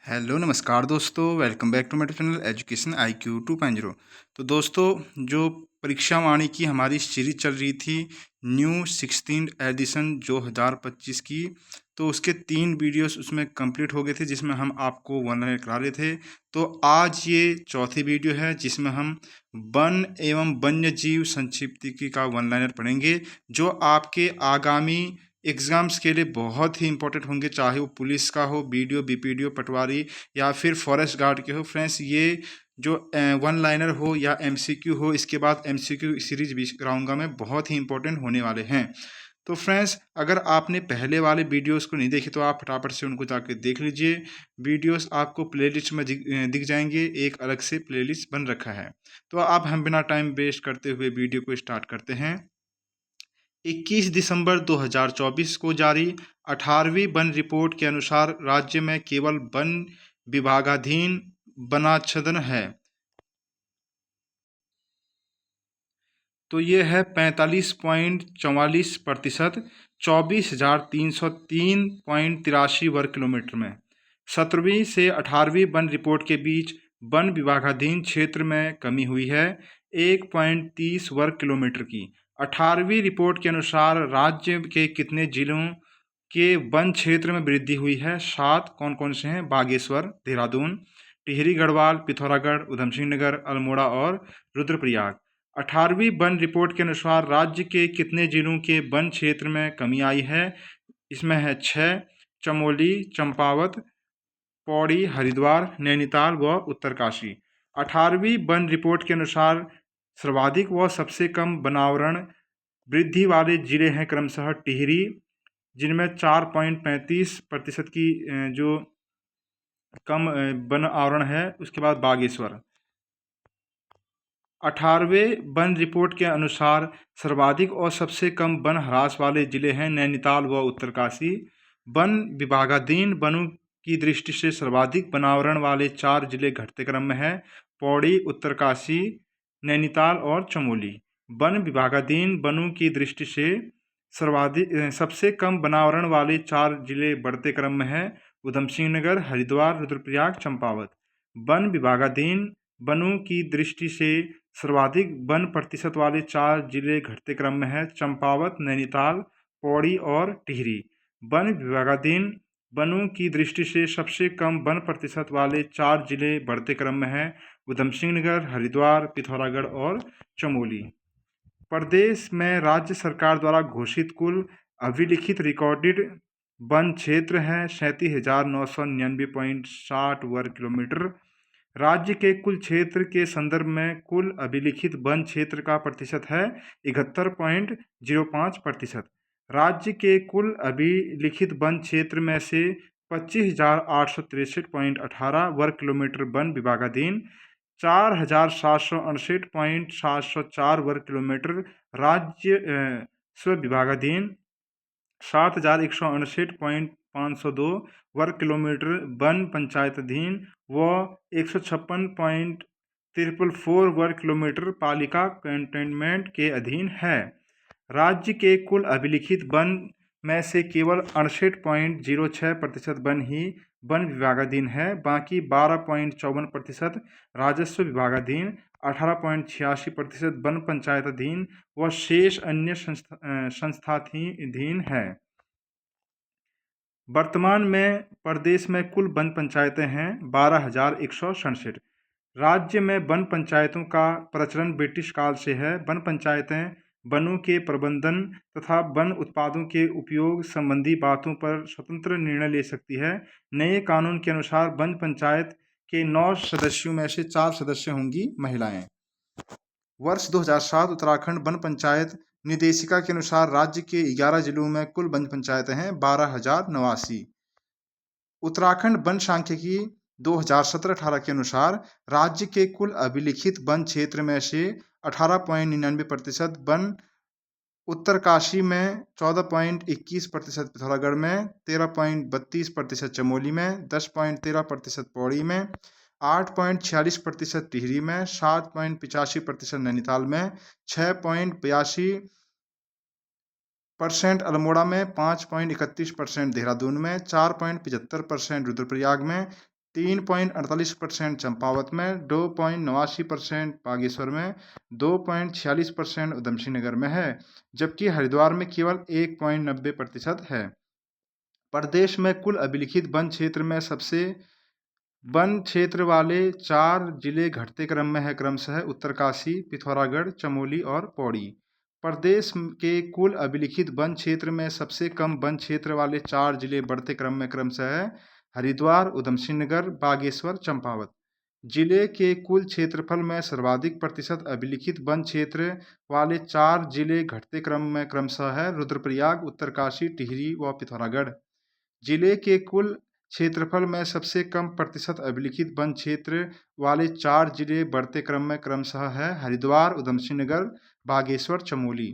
Hello नमस्कार दोस्तों, welcome back to my channel education IQ 2.0। तो दोस्तों, जो परीक्षा वाणी की हमारी सीरीज चल रही थी न्यू 16 एडिशन 2025 की, तो उसके 3 वीडियोस उसमें कंप्लीट हो गए थे जिसमें हम आपको वन लाइनर करा रहे थे। तो आज ये चौथी वीडियो है जिसमें हम वन एवं वन्य जीव संक्षिप्तिकी का वन लाइनर पढ़ेंगे, जो आपके आगामी एग्ज़ाम्स के लिए बहुत ही इंपॉर्टेंट होंगे, चाहे वो पुलिस का हो, बीडीओ, बीपीडीओ, पटवारी या फिर फॉरेस्ट गार्ड के हो। फ्रेंड्स, ये जो वन लाइनर हो या एमसीक्यू हो, इसके बाद एमसीक्यू सीरीज भी कराऊंगा मैं, बहुत ही इंपॉर्टेंट होने वाले हैं। तो फ्रेंड्स, अगर आपने पहले वाले वीडियोस को नहीं देखे तो आप फटाफट से उनको जाके देख लीजिए। वीडियोस आपको प्लेलिस्ट में दिख जाएंगे, एक अलग से प्लेलिस्ट बन रखा है। तो अब हम बिना टाइम वेस्ट करते हुए वीडियो को स्टार्ट करते हैं। 21 दिसंबर 2024 को जारी 18वीं वन रिपोर्ट के अनुसार राज्य में केवल वन विभागाधीन वनाच्छादन है। तो ये है 45.44%, 24,303.83 वर्ग किलोमीटर में। 17वीं से 18वीं वन रिपोर्ट के बीच वन विभागाधीन क्षेत्र में कमी हुई है 1.30 वर्ग किलोमीटर की। 18वीं रिपोर्ट के अनुसार राज्य के कितने जिलों के वन क्षेत्र में वृद्धि हुई है? 7। कौन कौन से हैं? बागेश्वर, देहरादून, टिहरी गढ़वाल, पिथौरागढ़, उधमसिंह नगर, अल्मोड़ा और रुद्रप्रयाग। 18वीं वन रिपोर्ट के अनुसार राज्य के कितने जिलों के वन क्षेत्र में कमी आई है? इसमें है 6। चमोली, चंपावत, पौड़ी, हरिद्वार, नैनीताल व उत्तरकाशी। 18वीं वन रिपोर्ट के अनुसार सर्वाधिक व सबसे कम वनावरण वृद्धि वाले जिले हैं क्रमशः टिहरी, जिनमें 4.35% की जो कम वन आवरण है, उसके बाद बागेश्वर। 18वें वन रिपोर्ट के अनुसार सर्वाधिक और सबसे कम वन ह्रास वाले जिले हैं नैनीताल व उत्तरकाशी। वन विभागाधीन वनों की दृष्टि से सर्वाधिक वनावरण वाले 4 जिले घटते क्रम में हैं पौड़ी, उत्तरकाशी, नैनीताल और चमोली। वन विभागाधीन वनों की दृष्टि से सर्वाधिक सबसे कम वनावरण वाले 4 जिले बढ़ते क्रम में हैं उधमसिंह नगर, हरिद्वार, रुद्रप्रयाग, चंपावत। वन विभागाधीन वनों की दृष्टि से सर्वाधिक वन प्रतिशत वाले 4 जिले घटते क्रम में हैं चंपावत, नैनीताल, पौड़ी और टिहरी। वन विभागाधीन वनों की दृष्टि से सबसे कम वन प्रतिशत वाले 4 जिले बढ़ते क्रम में हैं उधमसिंह नगर, हरिद्वार, पिथौरागढ़ और चमोली। प्रदेश में राज्य सरकार द्वारा घोषित कुल अभिलिखित रिकॉर्डेड वन क्षेत्र है 37,999.60 वर्ग किलोमीटर। राज्य के कुल क्षेत्र के संदर्भ में कुल अभिलिखित वन क्षेत्र का प्रतिशत है 71.05%। राज्य के कुल अभिलिखित वन क्षेत्र में से 25,863.18 वर्ग किलोमीटर वन विभागाधीन, 4,768.704 वर्ग किलोमीटर राज्य स्व विभागाधीन, 7,168.502 वर्ग किलोमीटर वन पंचायताधीन व 156.444 वर्ग किलोमीटर पालिका कंटेनमेंट के अधीन है। राज्य के कुल अभिलिखित वन में से केवल 68.06% वन ही वन विभागाधीन है, बाकी 12.54% राजस्व विभागाधीन, 18.86% वन पंचायताधीन व शेष अन्य संस्थाधीन है। वर्तमान में प्रदेश में कुल वन पंचायतें हैं 12,167। राज्य में वन पंचायतों का प्रचलन ब्रिटिश काल से है। वन पंचायतें वनों के प्रबंधन तथा वन उत्पादों के उपयोग संबंधी बातों पर स्वतंत्र निर्णय ले सकती है। नए कानून के अनुसार वन पंचायत के 9 सदस्यों में से 4 सदस्य होंगी महिलाएं। वर्ष 2007 उत्तराखंड वन पंचायत निर्देशिका के अनुसार राज्य के 11 जिलों में कुल वन पंचायतें हैं 12,089। उत्तराखंड वन सांख्यिकी 2017-18 के अनुसार राज्य के कुल अभिलिखित वन क्षेत्र में से 18.99% वन उत्तरकाशी में, 14.21% पिथौरागढ़ में, 13.32% चमोली में, 10.13% पौड़ी में, 8.46% टिहरी में, 7.85% नैनीताल में, 6.82% अल्मोड़ा में, 5.31% देहरादून में, 4.75% रुद्रप्रयाग में, 3.48% चंपावत में, 2.89% बागेश्वर में, 2.46% उधमसिंह नगर में है, जबकि हरिद्वार में केवल 1.90% है। प्रदेश में कुल अभिलिखित वन क्षेत्र में सबसे वन क्षेत्र वाले 4 जिले घटते क्रम में है, क्रमशः उत्तरकाशी, पिथौरागढ़, चमोली और पौड़ी। प्रदेश के कुल अभिलिखित वन क्षेत्र में सबसे कम वन क्षेत्र वाले 4 जिले बढ़ते क्रम में क्रमशः है, हरिद्वार, उधमसिंह नगर, बागेश्वर, चंपावत। जिले के कुल क्षेत्रफल में सर्वाधिक प्रतिशत अभिलिखित वन क्षेत्र वाले 4 जिले घटते क्रम में क्रमशः है, रुद्रप्रयाग, उत्तरकाशी, टिहरी व पिथौरागढ़। जिले के कुल क्षेत्रफल में सबसे कम प्रतिशत अभिलिखित वन क्षेत्र वाले 4 जिले बढ़ते क्रम में क्रमशः है, हरिद्वार, उधमसिंह नगर, बागेश्वर, चमोली।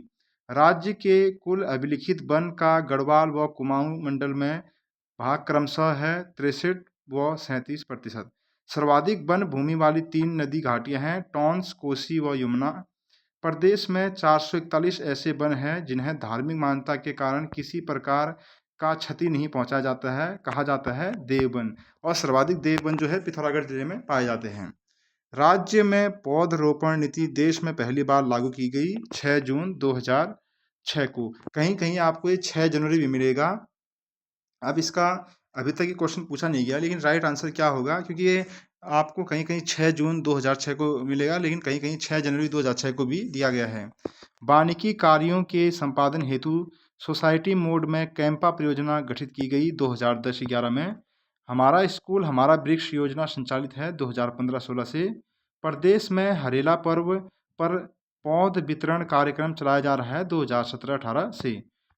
राज्य के कुल अभिलिखित वन का गढ़वाल व कुमाऊं मंडल में भाग क्रमशः है 63 व 37%। सर्वाधिक वन भूमि वाली 3 नदी घाटियां हैं, टॉन्स, कोसी व यमुना। प्रदेश में 441 ऐसे वन हैं जिन्हें धार्मिक मान्यता के कारण किसी प्रकार का क्षति नहीं पहुंचाया जाता है, कहा जाता है देववन। और सर्वाधिक देववन जो है पिथौरागढ़ जिले में पाए जाते हैं। राज्य में पौधरोपण नीति देश में पहली बार लागू की गई 6 जून 2006 को। कहीं कहीं आपको ये 6 जनवरी भी मिलेगा। अब इसका अभी तक ये क्वेश्चन पूछा नहीं गया, लेकिन राइट आंसर क्या होगा, क्योंकि ये आपको कहीं कहीं 6 जून 2006 को मिलेगा, लेकिन कहीं कहीं 6 जनवरी 2006 को भी दिया गया है। वानिकी कार्यों के संपादन हेतु सोसाइटी मोड में कैंपा परियोजना गठित की गई 2010-11 में। हमारा स्कूल हमारा वृक्ष योजना संचालित है 2015-16 से। प्रदेश में हरेला पर्व पर पौध वितरण कार्यक्रम चलाया जा रहा है 2017-18 से।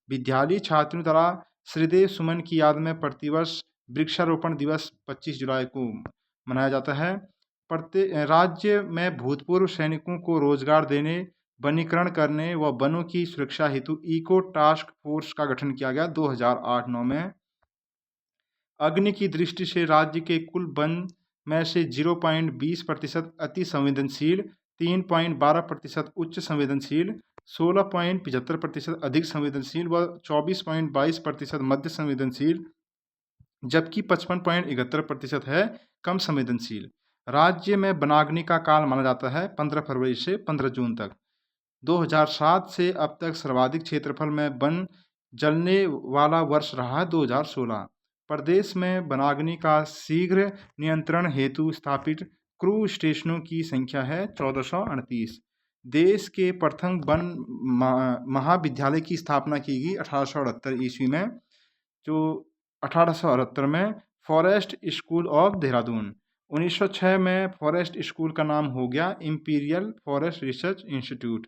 विद्यालयी छात्रों द्वारा श्रीदेव सुमन की याद में प्रतिवर्ष वृक्षारोपण दिवस 25 जुलाई को मनाया जाता है। राज्य में भूतपूर्व सैनिकों को रोजगार देने, वनीकरण करने व वनों की सुरक्षा हेतु इको टास्क फोर्स का गठन किया गया 2008-9 में। अग्नि की दृष्टि से राज्य के कुल वन में से 0.20% अति संवेदनशील, 3.12% उच्च संवेदनशील, 16.75% अधिक संवेदनशील व 24.22% मध्य संवेदनशील, जबकि 55.71% है कम संवेदनशील। राज्य में वनाग्नि का काल माना जाता है 15 फरवरी से 15 जून तक। 2007 से अब तक सर्वाधिक क्षेत्रफल में वन जलने वाला वर्ष रहा है 2016। प्रदेश में वनाग्नि का शीघ्र नियंत्रण हेतु स्थापित क्रू स्टेशनों की संख्या है 1438। देश के प्रथम वन महाविद्यालय की स्थापना की गई 1868 ईस्वी में, जो 1868 में फॉरेस्ट स्कूल ऑफ देहरादून। 1906 में फॉरेस्ट स्कूल का नाम हो गया इंपीरियल फॉरेस्ट रिसर्च इंस्टीट्यूट।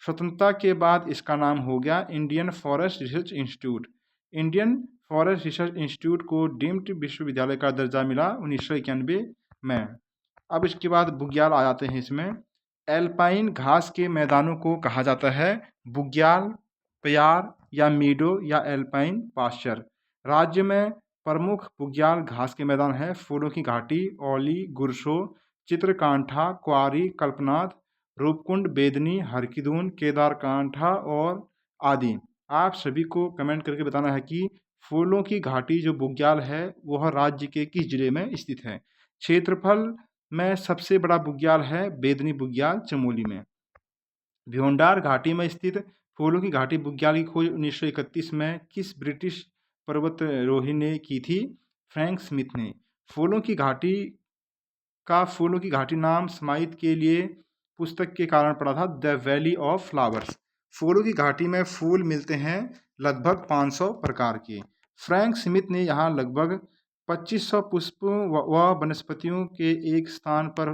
स्वतंत्रता के बाद इसका नाम हो गया Indian forest research institute. Indian forest research institute को डीम्ड विश्वविद्यालय का दर्जा मिला 1991 में। अब इसके बाद बुग्याल आ जाते हैं। इसमें एल्पाइन घास के मैदानों को कहा जाता है बुग्याल, प्यार या मीडो या एल्पाइन पास्चर। राज्य में प्रमुख बुग्याल घास के मैदान हैं फूलों की घाटी, औली, गुरसो, चित्रकांठा, क्वारी, कल्पनाथ, रूपकुंड, बेदनी, हरकिदून, केदारकांठा और आदि। आप सभी को कमेंट करके बताना है कि फूलों की घाटी जो बुग्याल है वह राज्य के किस जिले में स्थित है। क्षेत्रफल में सबसे बड़ा बुग्याल है बेदनी बुग्याल, चमोली में। भ्योंडार घाटी में स्थित फूलों की घाटी बुग्याल की खोज 1931 में किस ब्रिटिश पर्वतारोही ने की थी? फ्रैंक स्मिथ ने। फूलों की घाटी नाम स्माइथ के लिए पुस्तक के कारण पड़ा था, द वैली ऑफ फ्लावर्स। फूलों की घाटी में फूल मिलते हैं लगभग 500 प्रकार के। फ्रैंक स्मिथ ने यहाँ लगभग 2500 पुष्पों व वनस्पतियों के एक स्थान पर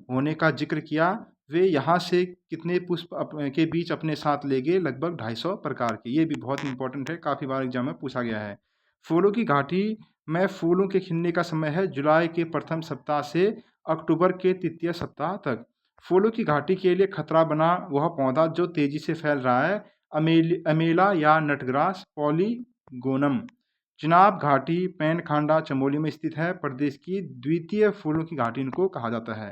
होने का जिक्र किया। वे यहाँ से कितने पुष्प के बीच अपने साथ ले गए? लगभग 250 प्रकार के। ये भी बहुत इंपॉर्टेंट है, काफ़ी बार एग्जाम में पूछा गया है। फूलों की घाटी में फूलों के खिलने का समय है जुलाई के प्रथम सप्ताह से अक्टूबर के तृतीय सप्ताह तक। फूलों की घाटी के लिए खतरा बना वह पौधा जो तेजी से फैल रहा है अमेला या नटग्रास पॉलीगोनम। चिनाब घाटी पैनखांडा, चमोली में स्थित है। प्रदेश की द्वितीय फूलों की घाटी इनको कहा जाता है।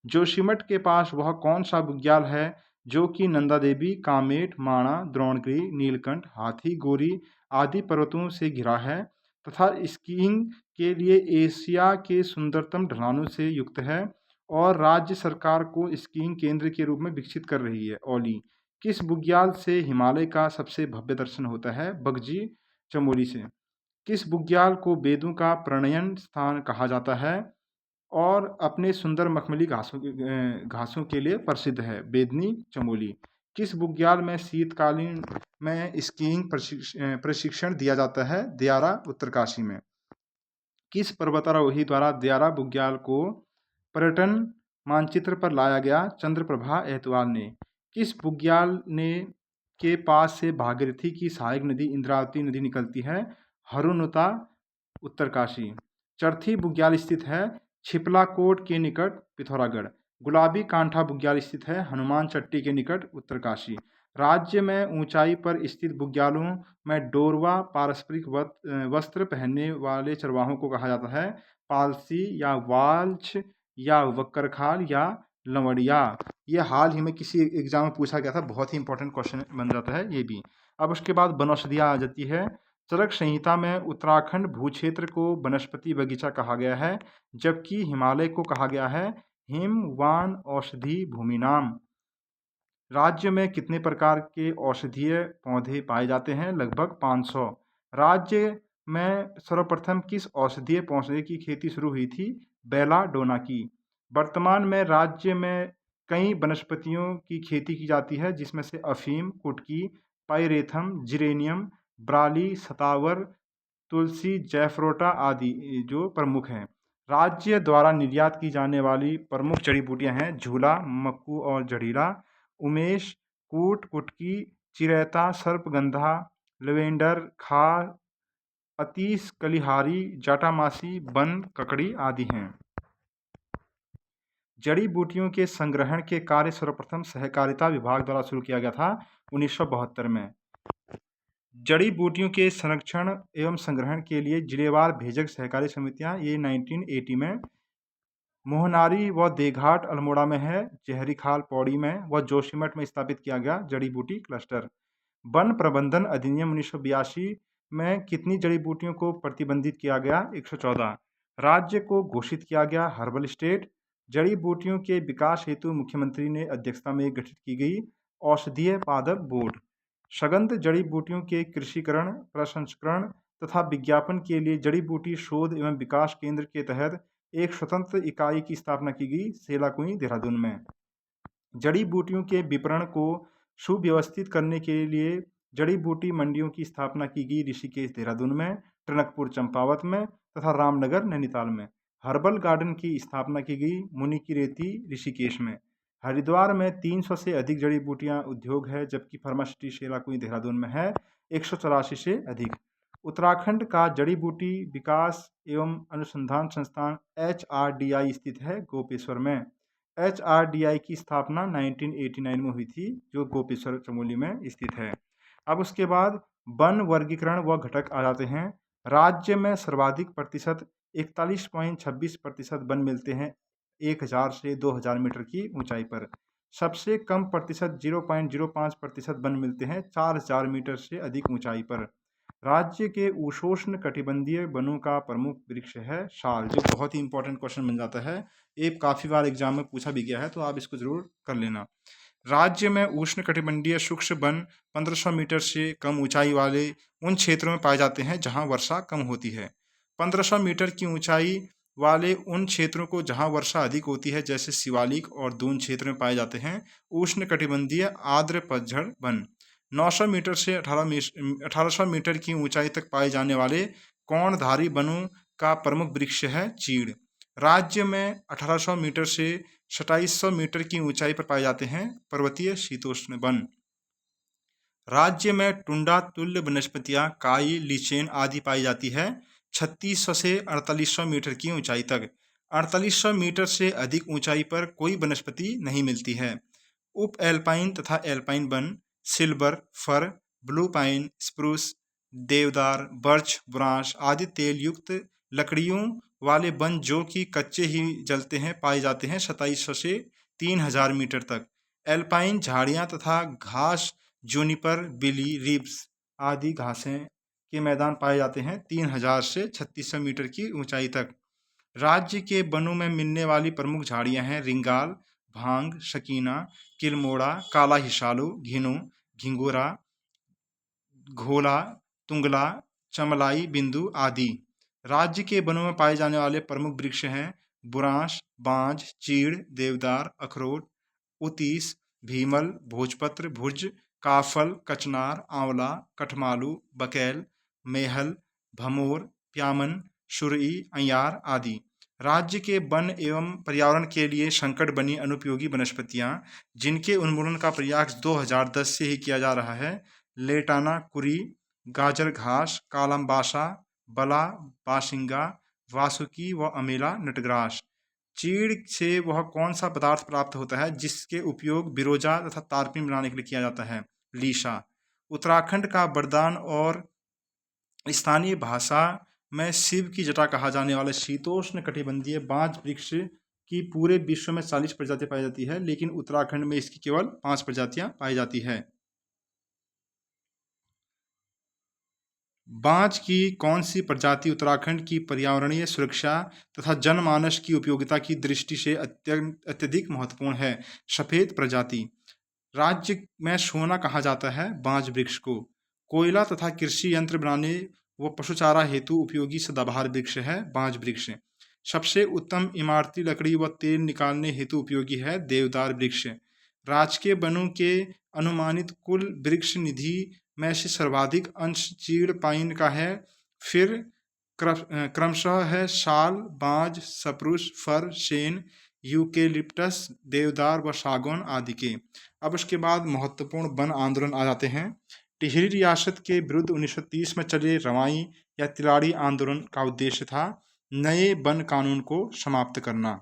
जोशीमठ के पास वह कौन सा बुग्याल है जो कि नंदा देवी, कामेट, माणा, द्रोणगिरी, नीलकंठ, हाथी, गोरी आदि पर्वतों से घिरा है तथा स्कीइंग के लिए एशिया के सुंदरतम ढलानों से युक्त है और राज्य सरकार को स्कीइंग केंद्र के रूप में विकसित कर रही है। ओली, किस बुग्याल से हिमालय का सबसे भव्य दर्शन होता है? बगजी चमोली से। किस बुग्याल को वेदों का प्रणयन स्थान कहा जाता है और अपने सुंदर मखमली घासों के लिए प्रसिद्ध है? बेदनी चमोली। किस बुग्याल में शीतकालीन में स्कीइंग प्रशिक्षण दिया जाता है? दियारा उत्तरकाशी में। किस पर्वतारोही द्वारा दियारा बुग्याल को पर्यटन मानचित्र पर लाया गया? चंद्रप्रभा एतवाल ने। किस बुग्याल ने के पास से भागीरथी की सहायक नदी इंद्रावती नदी निकलती है? हरुनुता उत्तरकाशी। चरथी बुग्याल स्थित है छिपलाकोट के निकट पिथौरागढ़। गुलाबी कांठा बुग्याल स्थित है हनुमान चट्टी के निकट उत्तरकाशी। राज्य में ऊंचाई पर स्थित बुग्यालों में डोरवा पारंपरिक वस्त्र पहनने वाले चरवाहों को कहा जाता है पालसी या वाल्छ या वक्करखाल या लवड़िया। ये हाल ही में किसी एग्जाम में पूछा गया था, बहुत ही इंपॉर्टेंट क्वेश्चन बन जाता है ये भी। अब उसके बाद वनौषधियाँ आ जाती है। चरक संहिता में उत्तराखंड भूक्षेत्र को वनस्पति बगीचा कहा गया है, जबकि हिमालय को कहा गया है हिम वन औषधि भूमि नाम। राज्य में कितने प्रकार के औषधीय पौधे पाए जाते हैं? लगभग 500। राज्य में सर्वप्रथम किस औषधीय पौधे की खेती शुरू हुई थी? बेलाडोना की। वर्तमान में राज्य में कई वनस्पतियों की खेती की जाती है, जिसमें से अफीम, कुटकी, पाइरेथम, जिरेनियम, ब्राली, सतावर, तुलसी, जैफरोटा आदि जो प्रमुख हैं। राज्य द्वारा निर्यात की जाने वाली प्रमुख जड़ी बूटियां हैं झूला, मक्कू और जड़ीला, उमेश, कूट, कुटकी, चिरैता, सर्पगंधा, लेवेंडर, खार, अतीस, कलिहारी, जाटामासी, बन, ककड़ी आदि हैं। जड़ी बूटियों के संग्रहण के कार्य सर्वप्रथम सहकारिता विभाग द्वारा शुरू किया गया था 1972 में। जड़ी बूटियों के संरक्षण एवं संग्रहण के लिए जिलेवार भेजक सहकारी समितियां ये 1980 में मोहनारी व देघाट अल्मोड़ा में है, जहरी खाल पौड़ी में व जोशीमठ में स्थापित किया गया जड़ी बूटी क्लस्टर। वन प्रबंधन अधिनियम 1982 में कितनी जड़ी बूटियों को प्रतिबंधित किया गया? 114। राज्य को घोषित किया गया हर्बल स्टेट। जड़ी बूटियों के विकास हेतु मुख्यमंत्री ने अध्यक्षता में गठित की गई औषधीय पादप बोर्ड। सगंध जड़ी बूटियों के कृषिकरण, प्रसंस्करण तथा विज्ञापन के लिए जड़ी बूटी शोध एवं विकास केंद्र के तहत एक स्वतंत्र इकाई की स्थापना की गई सेलाकुई देहरादून में। जड़ी बूटियों के विपणन को सुव्यवस्थित करने के लिए जड़ी बूटी मंडियों की स्थापना की गई ऋषिकेश देहरादून में, टनकपुर चंपावत में तथा रामनगर नैनीताल में। हर्बल गार्डन की स्थापना की गई मुनि की रेती ऋषिकेश में। हरिद्वार में 300 से अधिक जड़ी बूटियां उद्योग है, जबकि फार्मासिटी सेलाकुई देहरादून में है 184 से अधिक। उत्तराखंड का जड़ी बूटी विकास एवं अनुसंधान संस्थान HRDI स्थित है गोपेश्वर में। HRDI की स्थापना 1989 में हुई थी, जो गोपेश्वर चमोली में स्थित है। अब उसके बाद वन वर्गीकरण व घटक आ जाते हैं। राज्य में सर्वाधिक प्रतिशत 41.26% वन मिलते हैं 1000 से 2000 मीटर की ऊंचाई पर। सबसे कम प्रतिशत 0.05% वन मिलते हैं 4000 मीटर से अधिक ऊंचाई पर। राज्य के उपोष्ण कटिबंधीय वनों का प्रमुख वृक्ष है साल, जो बहुत ही इंपॉर्टेंट क्वेश्चन बन जाता है। ये काफ़ी बार एग्जाम में पूछा भी गया है, तो आप इसको जरूर कर लेना। राज्य में उष्ण कटिबंधीय शुष्क वन 1500 मीटर से कम ऊंचाई वाले उन क्षेत्रों में पाए जाते हैं जहां वर्षा कम होती है। 1500 मीटर की ऊंचाई वाले उन क्षेत्रों को जहां वर्षा अधिक होती है, जैसे शिवालिक और दून क्षेत्र में पाए जाते हैं उष्ण कटिबंधीय आर्द्र पतझड़ वन। 900 मीटर से 1800 मीटर की ऊंचाई तक पाए जाने वाले कोणधारी वनों का प्रमुख वृक्ष है चीड़। राज्य में 1800 मीटर से 2700 मीटर की ऊंचाई पर पाए जाते हैं पर्वतीय शीतोष्ण वन। राज्य में टुंडा तुल्य वनस्पतियां काई, लीचेन आदि पाई जाती है 3600 से 4800 मीटर की ऊंचाई तक। 4800 मीटर से अधिक ऊंचाई पर कोई वनस्पति नहीं मिलती है। उप एल्पाइन तथा एल्पाइन वन सिल्वर, फर, ब्लू पाइन, स्प्रूस, देवदार, बर्च, बुरांश आदि तेल युक्त लकड़ियों वाले वन जो कि कच्चे ही जलते हैं पाए जाते हैं 2700 से 3000 मीटर तक। एल्पाइन झाड़ियाँ तथा घास जूनिपर, बिली, रिब्स आदि घासें के मैदान पाए जाते हैं 3000 से 3600 मीटर की ऊंचाई तक। राज्य के वनों में मिलने वाली प्रमुख झाड़ियां हैं रिंगाल, भांग, शकीना, किलमोड़ा, काला हिसालू, घिनू, घिंगोरा, घोला, तुंगला, चमलाई, बिंदु आदि। राज्य के वनों में पाए जाने वाले प्रमुख वृक्ष हैं बुरांश, बांज, चीड़, देवदार, अखरोट, उतीस, भीमल, भोजपत्र, भुज, काफल, कचनार, आंवला, कठमालू, बकेल, मेहल, भमोर, प्यामन, सुरई, अयार आदि। राज्य के वन एवं पर्यावरण के लिए संकट बनी अनुपयोगी वनस्पतियां जिनके उन्मूलन का प्रयास 2010 से ही किया जा रहा है लेटाना कुरी, गाजर घास, कालमबासा, बला, बासिंगा, वासुकी व अमीला नटग्रास। चीड़ से वह कौन सा पदार्थ प्राप्त होता है जिसके उपयोग बिरोजा तथा तारपीन बनाने के लिए किया जाता है? लीसा। उत्तराखंड का वरदान और स्थानीय भाषा में शिव की जटा कहा जाने वाले शीतोष्ण कटिबंधीय बांज वृक्ष की पूरे विश्व में 40 प्रजातियां पाई जाती है, लेकिन उत्तराखंड में इसकी केवल 5 प्रजातियां पाई जाती है। बांज की कौन सी प्रजाति उत्तराखंड की पर्यावरणीय सुरक्षा तथा जनमानस की उपयोगिता की दृष्टि से अत्यधिक महत्वपूर्ण है? सफेद प्रजाति। राज्य में सोना कहा जाता है बांज वृक्ष को। कोयला तथा कृषि यंत्र बनाने व पशुचारा हेतु उपयोगी सदाबहार वृक्ष है बांज वृक्ष। सबसे उत्तम इमारती लकड़ी व तेल निकालने हेतु उपयोगी है देवदार वृक्ष। राजकीय वनों के अनुमानित कुल वृक्ष निधि में से सर्वाधिक अंश चीड़ पाइन का है, फिर क्रमशः है साल, बांज, सप्रूस, फर, सेन, यूकेलिप्टस, देवदार व सागौन आदि के। अब उसके बाद महत्वपूर्ण वन आंदोलन आ जाते हैं। टिहरी रियासत के विरुद्ध 1930 में चले रवाई या तिलाड़ी आंदोलन का उद्देश्य था नए वन कानून को समाप्त करना।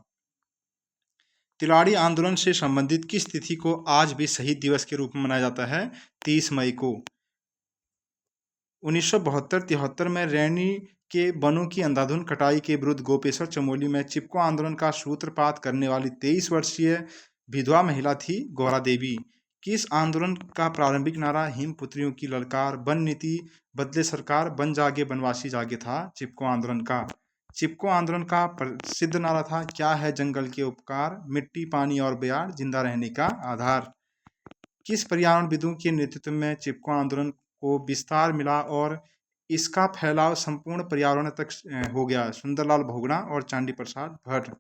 तिलाड़ी आंदोलन से संबंधित किस तिथि को आज भी शहीद दिवस के रूप में मनाया जाता है? 30 मई को। 1972-73 में रैनी के वनों की अंधाधुंध कटाई के विरुद्ध गोपेश्वर चमोली में चिपको आंदोलन का सूत्रपात करने वाली 23 वर्षीय विधवा महिला थी गौरा देवी। किस आंदोलन का प्रारंभिक नारा हिम पुत्रियों की ललकार, वन नीति बदले सरकार, वन जागे वनवासी जागे था? चिपको आंदोलन का। चिपको आंदोलन का प्रसिद्ध नारा था क्या है जंगल के उपकार, मिट्टी पानी और बयार जिंदा रहने का आधार। किस पर्यावरणविदों के नेतृत्व में चिपको आंदोलन को विस्तार मिला और इसका फैलाव संपूर्ण पर्यावरण तक हो गया? सुंदरलाल बहुगुणा और चांदी प्रसाद भट्ट।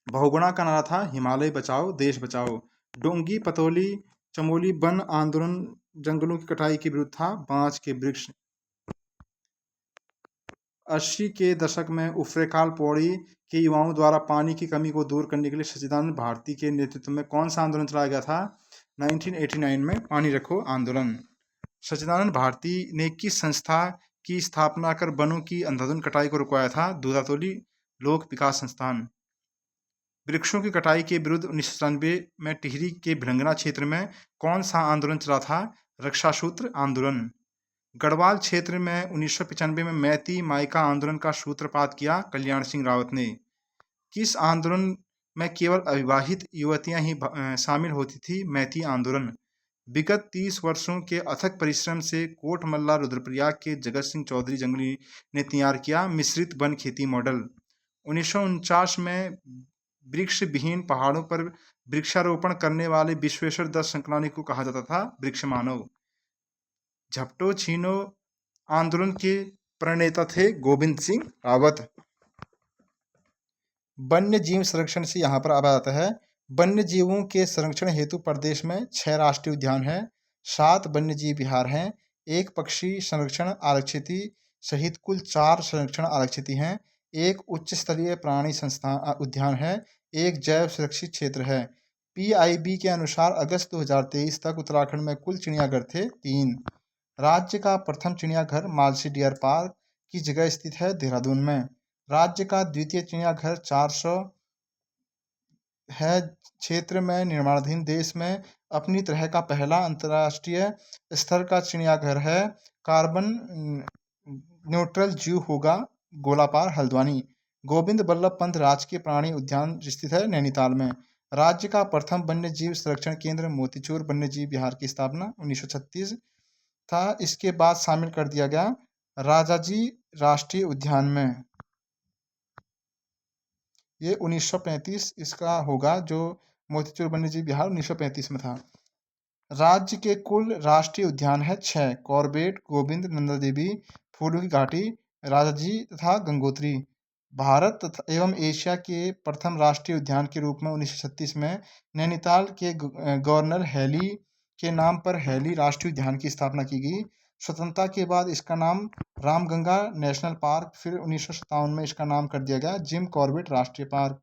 बहुगुणा का नारा था हिमालय बचाओ देश बचाओ। डोंगी पतौली चमोली वन आंदोलन जंगलों की कटाई के विरुद्ध था बांज के वृक्ष। 80 के दशक में उफ्रेकाल पौड़ी के युवाओं द्वारा पानी की कमी को दूर करने के लिए सच्चिदानंद भारती के नेतृत्व में कौन सा आंदोलन चलाया गया था? 1989 में पानी रखो आंदोलन। सच्चिदानंद भारती ने किस संस्था की स्थापना कर वनों की अंधाधुंध कटाई को रुकवाया था? दूधातोली लोक विकास संस्थान। वृक्षों की कटाई के विरुद्ध 1997 में टिहरी के भिलंगना क्षेत्र में कौन सा आंदोलन चला था? रक्षासूत्र आंदोलन। गढ़वाल क्षेत्र में 1995 में मैती माइका आंदोलन का सूत्रपात किया कल्याण सिंह रावत ने। किस आंदोलन में केवल अविवाहित युवतियां ही शामिल होती थी? मैती आंदोलन। विगत 30 वर्षों के अथक परिश्रम से कोटमल्ला रुद्रप्रयाग के जगत सिंह चौधरी जंगली ने तैयार किया मिश्रित वन खेती मॉडल। 1949 में वृक्ष विहीन पहाड़ों पर वृक्षारोपण करने वाले विश्वेश्वर दत्त संकलानी को कहा जाता था वृक्ष मानव। झपटो छीनो आंदोलन के प्रणेता थे गोविंद सिंह रावत। वन्य जीव संरक्षण से यहाँ पर आ जाता है वन्य जीवों के संरक्षण हेतु प्रदेश में 6 राष्ट्रीय उद्यान हैं, 7 वन्य जीव विहार हैं, 1 पक्षी संरक्षण आरक्षित सहित कुल 4 संरक्षण आरक्षित हैं, 1 उच्च स्तरीय प्राणी संस्थान उद्यान है, 1 जैव सुरक्षित क्षेत्र है। PIB के अनुसार अगस्त 2023 तक उत्तराखंड में कुल चिड़ियाघर थे 3। राज्य का प्रथम चिड़ियाघर मालसी डियर पार्क की जगह स्थित है देहरादून में। राज्य का द्वितीय चिड़ियाघर 400 है क्षेत्र में निर्माणाधीन देश में अपनी तरह का पहला अंतर्राष्ट्रीय स्तर का चिड़ियाघर है। कार्बन न्यूट्रल जू होगा गोलापार हल्द्वानी। गोविंद बल्लभ पंत राजकीय प्राणी उद्यान स्थित है नैनीताल में। राज्य का प्रथम वन्य जीव संरक्षण केंद्र मोतीचूर वन्य जीव विहार की स्थापना 1936। था, इसके बाद शामिल कर दिया गया राजाजी राष्ट्रीय उद्यान में। ये 1935 इसका होगा, जो मोतीचूर वन्यजीव विहार 1935 में था। राज्य के कुल राष्ट्रीय उद्यान है 6: कॉर्बेट, गोविंद, नंदा देवी, फूलों की घाटी, राजाजी तथा गंगोत्री। भारत तथा एवं एशिया के प्रथम राष्ट्रीय उद्यान के रूप में 1936 में नैनीताल के गवर्नर हैली के नाम पर हैली राष्ट्रीय उद्यान की स्थापना की गई। स्वतंत्रता के बाद इसका नाम रामगंगा नेशनल पार्क, फिर 1957 में इसका नाम कर दिया गया जिम कॉर्बेट राष्ट्रीय पार्क।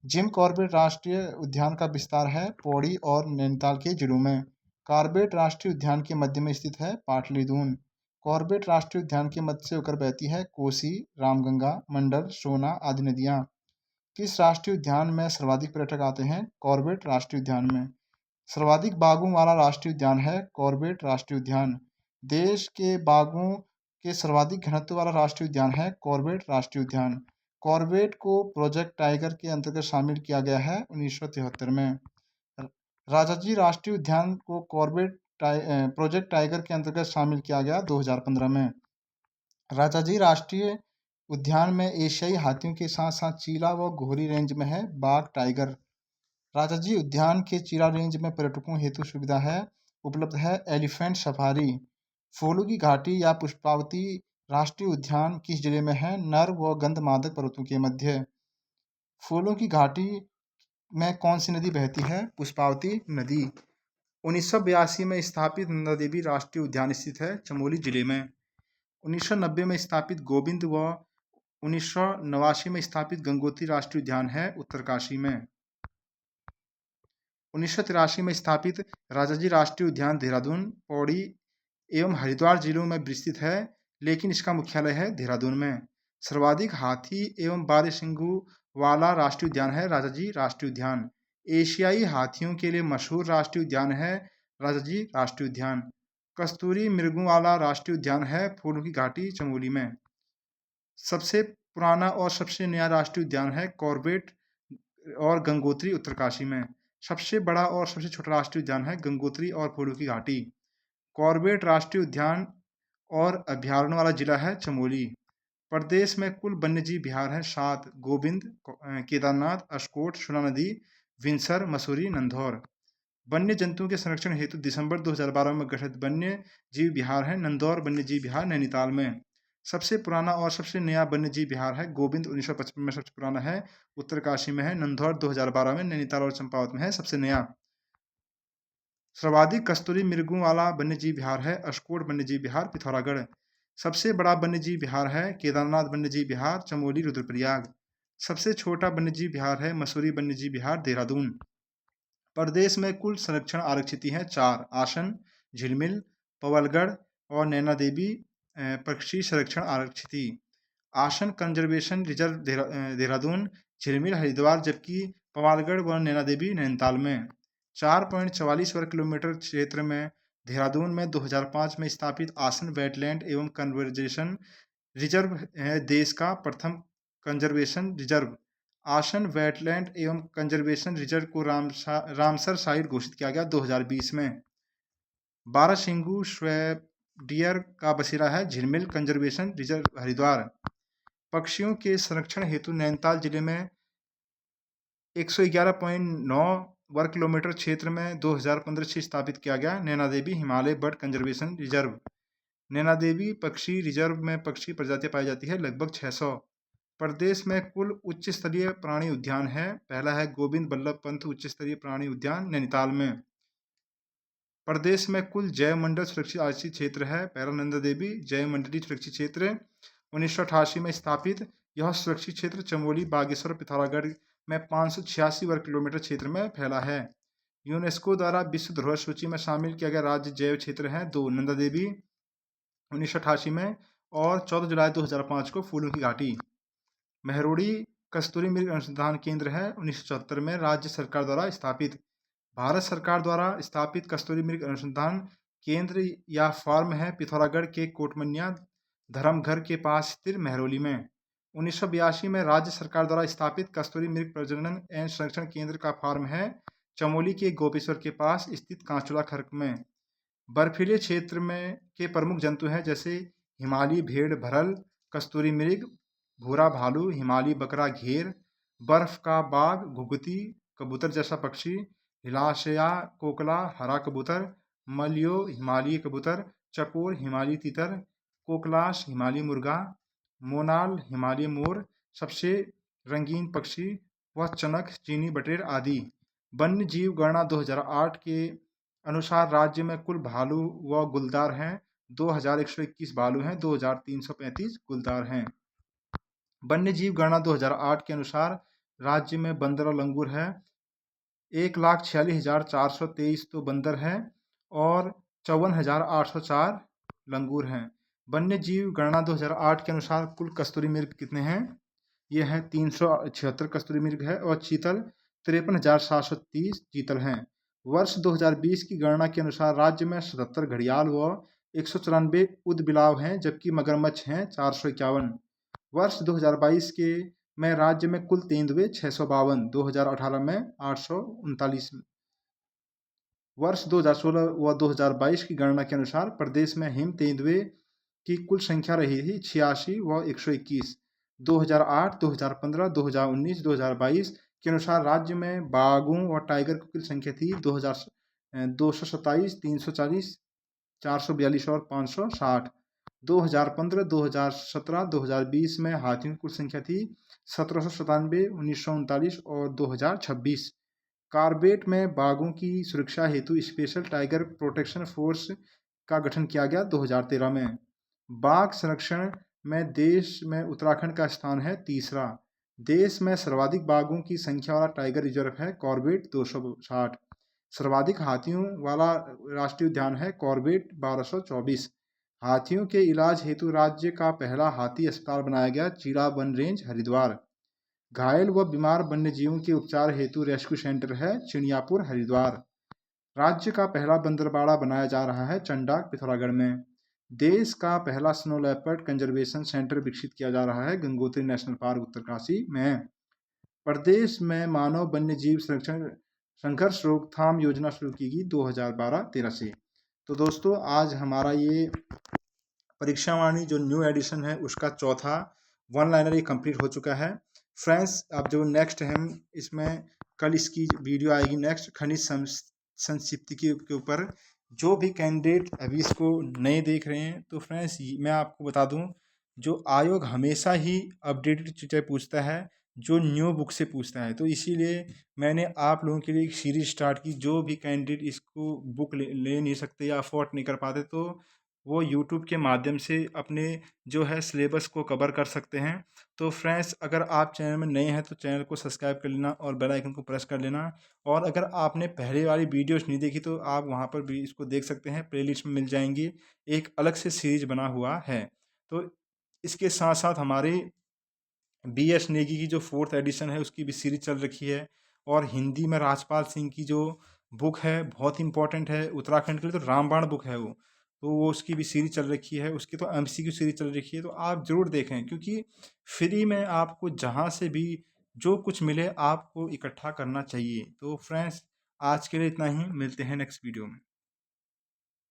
जिम कॉर्बेट राष्ट्रीय उद्यान का विस्तार है पौड़ी और नैनीताल के जिलों में। कॉर्बेट राष्ट्रीय उद्यान के मध्य में स्थित है पाटलिदून। कॉर्बेट राष्ट्रीय उद्यान के मध्य से होकर बहती है कोसी, रामगंगा, मंडल, सोना आदि नदियाँ। किस राष्ट्रीय उद्यान में सर्वाधिक पर्यटक आते हैं? कॉर्बेट राष्ट्रीय उद्यान में। सर्वाधिक बाघों वाला राष्ट्रीय उद्यान है कॉर्बेट राष्ट्रीय उद्यान। देश के बाघों के सर्वाधिक घनत्व वाला राष्ट्रीय उद्यान है कॉर्बेट राष्ट्रीय उद्यान। कॉर्बेट को प्रोजेक्ट टाइगर के अंतर्गत शामिल किया गया है 1973 में। राजाजी राष्ट्रीय उद्यान को प्रोजेक्ट टाइगर के अंतर्गत शामिल किया गया 2015 में। राजाजी राष्ट्रीय उद्यान में एशियाई हाथियों के साथ साथ चीला व घोरी रेंज में है बाघ टाइगर। राजाजी उद्यान के चीला रेंज में पर्यटकों हेतु सुविधा है उपलब्ध है एलिफेंट सफारी। फूलों की घाटी या पुष्पावती राष्ट्रीय उद्यान किस जिले में है? नर व गंधमादक पर्वतों के मध्य। फूलों की घाटी में कौन सी नदी बहती है? पुष्पावती नदी। 1982 में स्थापित नंदा देवी राष्ट्रीय उद्यान स्थित है चमोली जिले में। 1990 में स्थापित गोविंद व 1989 में स्थापित गंगोत्री राष्ट्रीय उद्यान है उत्तरकाशी में। 1983 में स्थापित राजाजी राष्ट्रीय उद्यान देहरादून, पौड़ी एवं हरिद्वार जिलों में विस्तृत है, लेकिन इसका मुख्यालय है देहरादून में। सर्वाधिक हाथी एवं बारहसिंगु वाला राष्ट्रीय उद्यान है राजाजी राष्ट्रीय उद्यान। एशियाई हाथियों के लिए मशहूर राष्ट्रीय उद्यान है राजाजी राष्ट्रीय उद्यान। कस्तूरी मृगों वाला राष्ट्रीय उद्यान है फूलों की घाटी चमोली में। सबसे पुराना और सबसे नया राष्ट्रीय उद्यान है कॉर्बेट और गंगोत्री उत्तरकाशी में। सबसे बड़ा और सबसे छोटा राष्ट्रीय उद्यान है गंगोत्री और फूलों की घाटी। कॉर्बेट राष्ट्रीय उद्यान और अभ्यारण्य वाला जिला है चमोली। प्रदेश में कुल वन्यजीव विहार हैं 7: गोविंद, केदारनाथ, अस्कोट, सुना नदी, विंसर, मसूरी, नंधौर। वन्य जंतुओं के संरक्षण हेतु दिसंबर 2012 में गठित वन्य जीव विहार है नंदौर वन्य जीव विहार नैनीताल में। सबसे पुराना और सबसे नया वन्य जीव विहार है गोविंद 1955 में सबसे पुराना है, उत्तरकाशी में है, नंदौर 2012 में, नैनीताल और चंपावत में है सबसे नया। सर्वाधिक कस्तूरी मृगों वाला वन्यजीव विहार है अस्कोट वन्यजीव विहार पिथौरागढ़। सबसे बड़ा वन्यजीव विहार है केदारनाथ वन्यजीव विहार चमोली रुद्रप्रयाग। सबसे छोटा वन्यजीव विहार है मसूरी वन्यजीव विहार देहरादून। प्रदेश में कुल संरक्षण आरक्षित हैं 4: आसन, झिलमिल, पवलगढ़ और नैना देवी पक्षी संरक्षण आरक्षित। आसन कंजर्वेशन रिजर्व देहरादून, झिलमिल हरिद्वार, जबकि पवालगढ़ व नैना देवी नैनीताल में। 4.44 वर्ग किलोमीटर क्षेत्र में देहरादून में 2005 में स्थापित आसन वेटलैंड एवं कंजर्वेशन रिजर्व है देश का प्रथम कंजर्वेशन रिजर्व। आसन वेटलैंड एवं कंजर्वेशन रिजर्व को रामसर साइट घोषित किया गया 2020 में। बारहसिंगु स्वैप का बसेरा है झिलमिल कंजर्वेशन रिजर्व हरिद्वार। पक्षियों के संरक्षण हेतु नैनीताल जिले में 111.9 वर्ग किलोमीटर क्षेत्र में 2015 से स्थापित किया गया Naina Devi Himalaya bird conservation reserve. Naina Devi पक्षी रिजर्व में पक्षी प्रजातियां पाई जाती है लगभग 600। प्रदेश में कुल उच्च स्तरीय प्राणी उद्यान है। पहला है गोविंद बल्लभ पंत उच्च स्तरीय प्राणी उद्यान नैनीताल में। प्रदेश में कुल जैव मंडल सुरक्षित आरक्षित क्षेत्र है। पहला नंदा देवी जैव मंडलीय सुरक्षित क्षेत्र 1988 में स्थापित। यह सुरक्षित क्षेत्र चमोली, बागेश्वर, पिथौरागढ़ में 586 वर्ग किलोमीटर क्षेत्र में फैला है। यूनेस्को द्वारा विश्व धरोहर सूची में शामिल किया गया राज्य जैव क्षेत्र है 2: नंदा देवी 1988 में और 14 जुलाई 2005 को फूलों की घाटी। महरोड़ी कस्तूरी मृग अनुसंधान केंद्र है 1974 में राज्य सरकार द्वारा स्थापित। भारत सरकार द्वारा स्थापित कस्तूरी मृग अनुसंधान केंद्र या फार्म है पिथौरागढ़ के कोटमनिया धर्मघर के पास स्थित महरौली में। 1982 में राज्य सरकार द्वारा स्थापित कस्तूरी मृग प्रजनन एवं संरक्षण केंद्र का फार्म है चमोली के गोपेश्वर के पास स्थित कांचुला खर्क में। बर्फीले क्षेत्र में के प्रमुख जंतु हैं जैसे हिमालयी भेड़ भरल, कस्तूरी मृग, भूरा भालू, हिमालयी बकरा घेर, बर्फ का बाघ, घुघुती, कबूतर जैसा पक्षी, हिलाशया कोकला, हरा कबूतर, मलियो हिमालयी कबूतर, चकोर हिमालयी तीतर, कोकलाश हिमालयी मुर्गा, मोनाल हिमालयी मोर, सबसे रंगीन पक्षी व चनक चीनी बटेर आदि। वन्य जीव गणना 2008 के अनुसार राज्य में कुल भालू व गुलदार हैं 2121 भालू हैं, 2335 गुलदार हैं। वन्य जीव गणना 2008 के अनुसार राज्य में बंदर और लंगूर है 1,46,423 तो बंदर हैं और 54,804 लंगूर हैं। वन्य जीव गणना 2008 के अनुसार कुल कस्तूरी मृग कितने हैं? ये हैं 376 कस्तूरी मृग है और चीतल 53,730 चीतल हैं। वर्ष 2020 की गणना के अनुसार राज्य में 77 घड़ियाल व 194 उदबिलाव हैं जबकि मगरमच्छ हैं 451। वर्ष 2022 के में राज्य में कुल तेंदुए 652, 2018 में 839। वर्ष 2016 व 2022 की गणना के अनुसार प्रदेश में हिम तेंदुए की कुल संख्या रही थी 86 व 121। 2008, 2015, 2019, 2022 के अनुसार राज्य में बाघों और टाइगर की कुल संख्या थी 227, 340, 442 और 560। 2015, 2017, 2020 में हाथियों की कुल संख्या थी 1797, 1939 और 2026। कार्बेट में बाघों की सुरक्षा हेतु स्पेशल टाइगर प्रोटेक्शन फोर्स का गठन किया गया 2013 में। बाघ संरक्षण में देश में उत्तराखंड का स्थान है तीसरा। देश में सर्वाधिक बाघों की संख्या वाला टाइगर रिजर्व है कॉर्बेट 260। सर्वाधिक हाथियों वाला राष्ट्रीय उद्यान है कॉर्बेट 1224। हाथियों के इलाज हेतु राज्य का पहला हाथी अस्पताल बनाया गया चीड़ा वन रेंज हरिद्वार। घायल व बीमार वन्य जीवों के उपचार हेतु रेस्क्यू सेंटर है चिड़ियापुर हरिद्वार। राज्य का पहला बंदरबाड़ा बनाया जा रहा है चंडाक पिथौरागढ़ में। देश का पहला स्नो लेपर्ड कंजर्वेशन सेंटर विकसित किया जा रहा है गंगोत्री नेशनल पार्क उत्तरकाशी में। प्रदेश में मानव वन्य जीव संरक्षण संघर्ष रोकथाम योजना शुरू की गई 2012-13 से। तो दोस्तों आज हमारा ये परीक्षावाणी जो न्यू एडिशन है उसका चौथा वन लाइनर ये कंप्लीट हो चुका है। फ्रेंड्स अब जो नेक्स्ट है इसमें कल इसकी वीडियो आएगी नेक्स्ट खनिज संक्षिप्त के ऊपर। जो भी कैंडिडेट अभी इसको नए देख रहे हैं तो फ्रेंड्स मैं आपको बता दूं जो आयोग हमेशा ही अपडेटेड चीज़ें पूछता है जो न्यू बुक से पूछता है। तो इसीलिए मैंने आप लोगों के लिए एक सीरीज स्टार्ट की। जो भी कैंडिडेट इसको बुक ले नहीं सकते या अफोर्ड नहीं कर पाते तो वो यूट्यूब के माध्यम से अपने जो है सिलेबस को कवर कर सकते हैं। तो फ्रेंड्स अगर आप चैनल में नए हैं तो चैनल को सब्सक्राइब कर लेना और बेल आइकन को प्रेस कर लेना। और अगर आपने पहले वाली वीडियोस नहीं देखी तो आप वहां पर भी इसको देख सकते हैं, प्लेलिस्ट में मिल जाएंगी। एक अलग से सीरीज बना हुआ है। तो इसके साथ साथ हमारे BS नेगी की जो 4th एडिशन है उसकी भी सीरीज चल रखी है। और हिंदी में राजपाल सिंह की जो बुक है बहुत इंपॉर्टेंट है उत्तराखंड के लिए, तो रामबाण बुक है वो, तो वो उसकी भी सीरीज चल रखी है। उसकी तो MCQ सीरीज चल रखी है। तो आप ज़रूर देखें क्योंकि फ्री में आपको जहाँ से भी जो कुछ मिले आपको इकट्ठा करना चाहिए। तो फ्रेंड्स आज के लिए इतना ही, मिलते हैं नेक्स्ट वीडियो में।